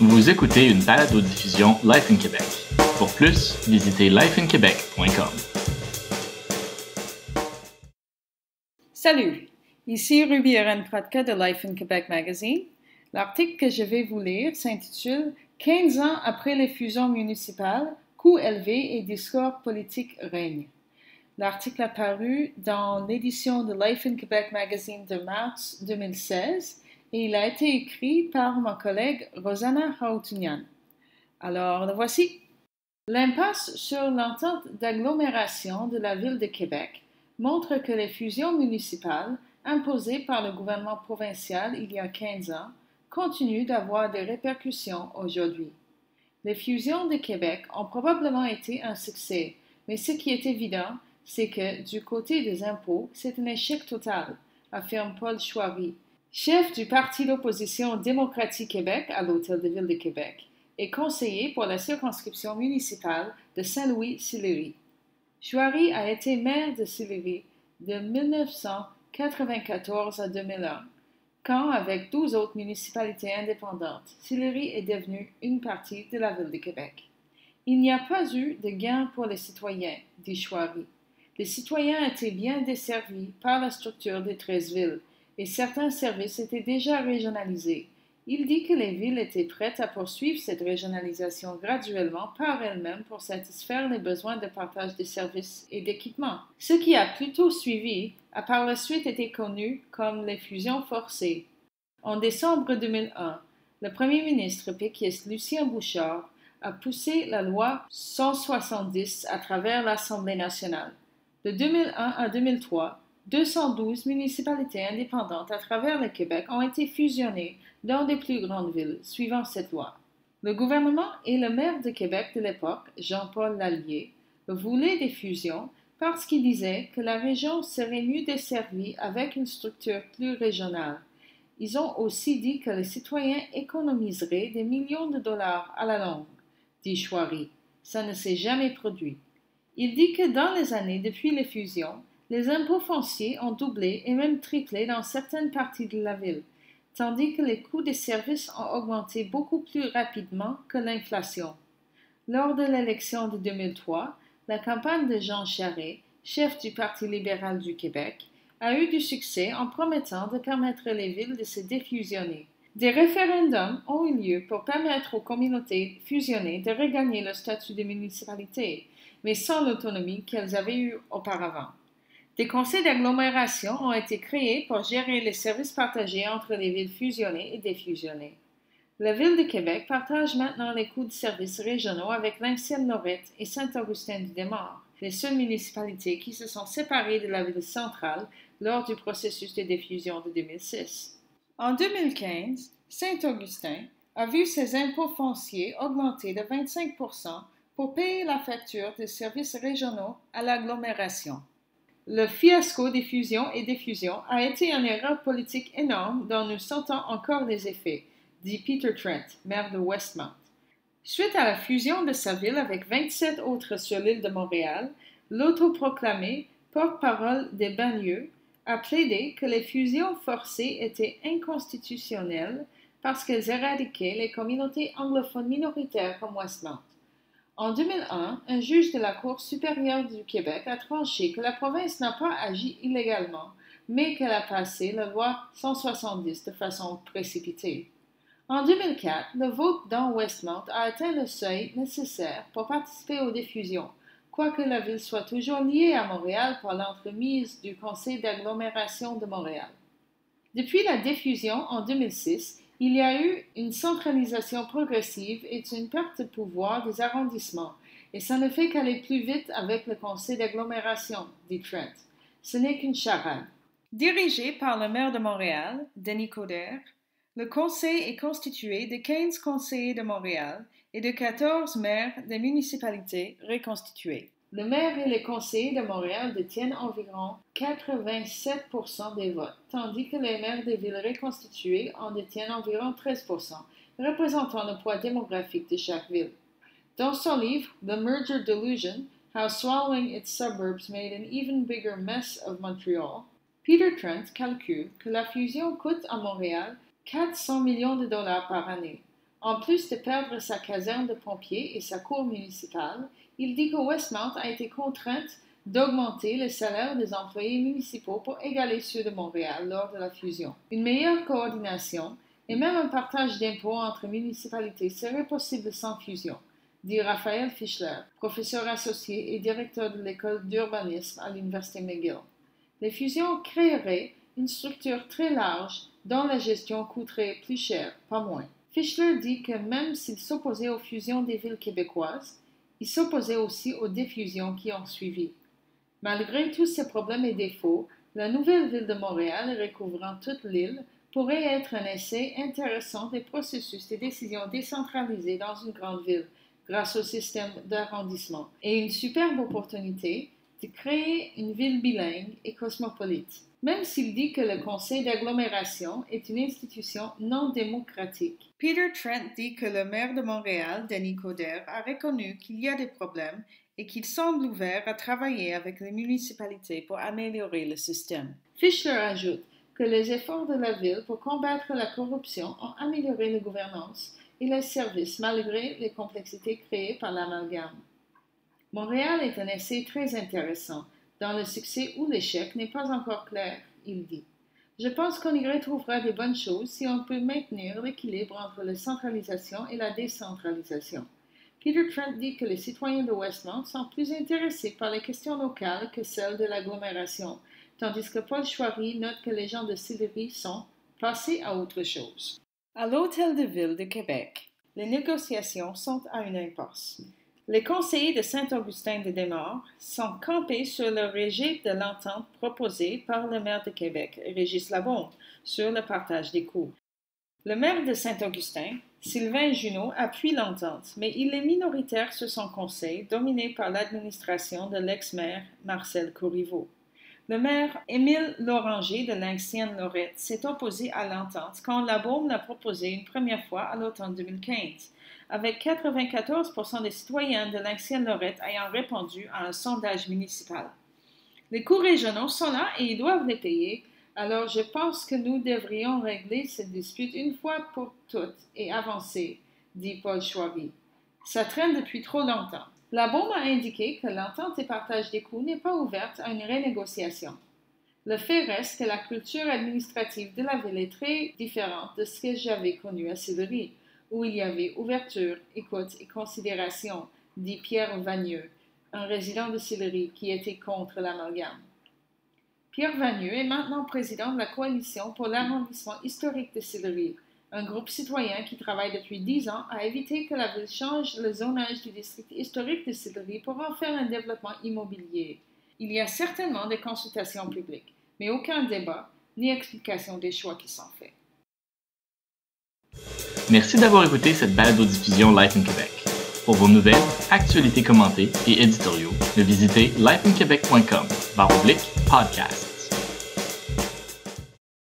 Vous écoutez une balado-diffusion Life in Québec. Pour plus, visitez lifeinquebec.com. Salut, ici Ruby Ehren-Pratka de Life in Quebec Magazine. L'article que je vais vous lire s'intitule « 15 ans après les fusions municipales, coûts élevés et discours politiques règnent ». L'article a paru dans l'édition de Life in Quebec Magazine de mars 2016 et il a été écrit par ma collègue Rosanna Hautunian. Alors, le voici. L'impasse sur l'entente d'agglomération de la ville de Québec montre que les fusions municipales imposées par le gouvernement provincial il y a 15 ans continuent d'avoir des répercussions aujourd'hui. Les fusions de Québec ont probablement été un succès, mais ce qui est évident, c'est que du côté des impôts, c'est un échec total, affirme Paul Chouary, chef du parti d'opposition Démocratie Québec à l'Hôtel de Ville de Québec et conseiller pour la circonscription municipale de Saint-Louis-Sillery. Chouary a été maire de Sillery de 1994 à 2001, quand, avec 12 autres municipalités indépendantes, Sillery est devenue une partie de la Ville de Québec. Il n'y a pas eu de gain pour les citoyens, dit Chouary. Les citoyens étaient bien desservis par la structure des 13 villes et certains services étaient déjà régionalisés. Il dit que les villes étaient prêtes à poursuivre cette régionalisation graduellement par elles-mêmes pour satisfaire les besoins de partage des services et d'équipements. Ce qui a plutôt suivi a par la suite été connu comme les fusions forcées. En décembre 2001, le premier ministre péquiste Lucien Bouchard a poussé la loi 170 à travers l'Assemblée nationale. De 2001 à 2003, 212 municipalités indépendantes à travers le Québec ont été fusionnées dans des plus grandes villes, suivant cette loi. Le gouvernement et le maire de Québec de l'époque, Jean-Paul Lallier, voulaient des fusions parce qu'il disait que la région serait mieux desservie avec une structure plus régionale. Ils ont aussi dit que les citoyens économiseraient des millions de dollars à la longue, dit Chouary. Ça ne s'est jamais produit. Il dit que dans les années depuis les fusions, les impôts fonciers ont doublé et même triplé dans certaines parties de la ville, tandis que les coûts des services ont augmenté beaucoup plus rapidement que l'inflation. Lors de l'élection de 2003, la campagne de Jean Charest, chef du Parti libéral du Québec, a eu du succès en promettant de permettre les villes de se défusionner. Des référendums ont eu lieu pour permettre aux communautés fusionnées de regagner le statut de municipalité, mais sans l'autonomie qu'elles avaient eue auparavant. Des conseils d'agglomération ont été créés pour gérer les services partagés entre les villes fusionnées et défusionnées. La Ville de Québec partage maintenant les coûts de services régionaux avec L'Ancienne-Lorette et Saint-Augustin-du-Desmaures, les seules municipalités qui se sont séparées de la ville centrale lors du processus de diffusion de 2006. En 2015, Saint-Augustin a vu ses impôts fonciers augmenter de 25 % pour payer la facture des services régionaux à l'agglomération. Le fiasco des fusions et diffusions a été une erreur politique énorme dont nous sentons encore les effets, dit Peter Trent, maire de Westmount. Suite à la fusion de sa ville avec 27 autres sur l'île de Montréal, l'autoproclamé porte-parole des banlieues a plaidé que les fusions forcées étaient inconstitutionnelles parce qu'elles éradiquaient les communautés anglophones minoritaires comme Westmount. En 2001, un juge de la Cour supérieure du Québec a tranché que la province n'a pas agi illégalement, mais qu'elle a passé la loi 170 de façon précipitée. En 2004, le vote dans Westmount a atteint le seuil nécessaire pour participer aux diffusions, quoique la ville soit toujours liée à Montréal par l'entremise du Conseil d'agglomération de Montréal. Depuis la diffusion en 2006, il y a eu une centralisation progressive et une perte de pouvoir des arrondissements, et ça ne fait qu'aller plus vite avec le conseil d'agglomération, dit Trent. Ce n'est qu'une charade. Dirigé par le maire de Montréal, Denis Coderre, le conseil est constitué de 15 conseillers de Montréal et de 14 maires des municipalités reconstituées. Le maire et les conseillers de Montréal détiennent environ 87 % des votes, tandis que les maires des villes reconstituées en détiennent environ 13 %, représentant le poids démographique de chaque ville. Dans son livre The Merger Delusion, How Swallowing its Suburbs Made an Even Bigger Mess of Montreal, Peter Trent calcule que la fusion coûte à Montréal 400 millions de dollars par année, En plus de perdre sa caserne de pompiers et sa cour municipale, il dit que Westmount a été contrainte d'augmenter les salaires des employés municipaux pour égaler ceux de Montréal lors de la fusion. Une meilleure coordination et même un partage d'impôts entre municipalités serait possible sans fusion, dit Raphaël Fischler, professeur associé et directeur de l'école d'urbanisme à l'Université McGill. Les fusions créeraient une structure très large dont la gestion coûterait plus cher, pas moins. Fischler dit que même s'il s'opposait aux fusions des villes québécoises, il s'opposait aussi aux défusions qui ont suivi. Malgré tous ces problèmes et défauts, la nouvelle ville de Montréal, recouvrant toute l'île, pourrait être un essai intéressant des processus de décision décentralisés dans une grande ville, grâce au système d'arrondissement, et une superbe opportunité de créer une ville bilingue et cosmopolite. Même s'il dit que le conseil d'agglomération est une institution non démocratique. Peter Trent dit que le maire de Montréal, Denis Coderre, a reconnu qu'il y a des problèmes et qu'il semble ouvert à travailler avec les municipalités pour améliorer le système. Fischler ajoute que les efforts de la ville pour combattre la corruption ont amélioré la gouvernance et les services malgré les complexités créées par l'amalgame. Montréal est un essai très intéressant, dont le succès ou l'échec n'est pas encore clair, il dit. Je pense qu'on y retrouvera de bonnes choses si on peut maintenir l'équilibre entre la centralisation et la décentralisation. Peter Trent dit que les citoyens de Westmount sont plus intéressés par les questions locales que celles de l'agglomération, tandis que Paul Chouary note que les gens de Sillery sont passés à autre chose. À l'Hôtel de Ville de Québec, les négociations sont à une impasse. Les conseillers de Saint-Augustin-de-Desmaures sont campés sur le rejet de l'entente proposée par le maire de Québec, Régis Labaume, sur le partage des coûts. Le maire de Saint-Augustin, Sylvain Junot, appuie l'entente, mais il est minoritaire sur son conseil, dominé par l'administration de l'ex-maire Marcel Corriveau. Le maire Émile Loranger de l'ancienne Lorette s'est opposé à l'entente quand Labaume l'a proposé une première fois à l'automne 2015, avec 94% des citoyens de l'ancienne Lorette ayant répondu à un sondage municipal. Les coûts régionaux sont là et ils doivent les payer, alors je pense que nous devrions régler cette dispute une fois pour toutes et avancer, dit Paul Chouary. Ça traîne depuis trop longtemps. Labaume a indiqué que l'entente et partage des coûts n'est pas ouverte à une renégociation. Le fait reste que la culture administrative de la ville est très différente de ce que j'avais connu à Sillery, où il y avait ouverture, écoute et considération, dit Pierre Vagneux, un résident de Sillery qui était contre l'amalgame. Pierre Vagneux est maintenant président de la Coalition pour l'arrondissement historique de Sillery, un groupe citoyen qui travaille depuis 10 ans à éviter que la ville change le zonage du district historique de Sillery pour en faire un développement immobilier. Il y a certainement des consultations publiques, mais aucun débat ni explication des choix qui sont faits. Merci d'avoir écouté cette balado-diffusion Life in Québec. Pour vos nouvelles, actualités commentées et éditoriaux, visitez lifeinquebec.com/podcast.